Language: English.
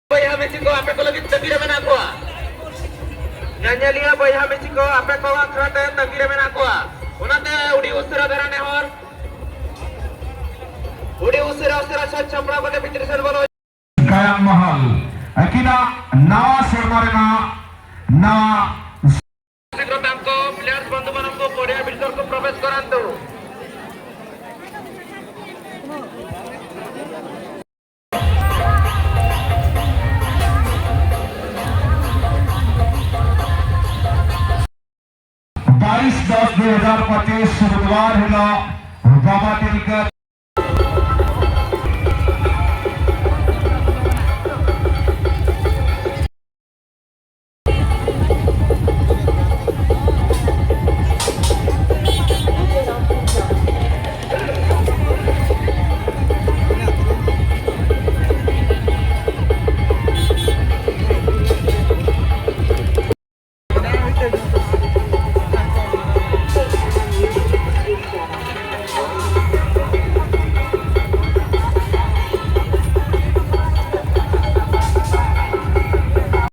Bayha Mexico ape ko lagi tagire mena ko. Nyanyalia bayha Mexico ape ko akrate tagire mena ko. Onate udi usra darane hor. Udi usra shot chapra bade bitri ser bolo. Kayang mahal. Akina nawa sermarena na Sekrotanko players bandhu manamko podiya bitor ko प्रवेश karantu. बाईस 10 2025 बुधवार हिला बाबा तिलकर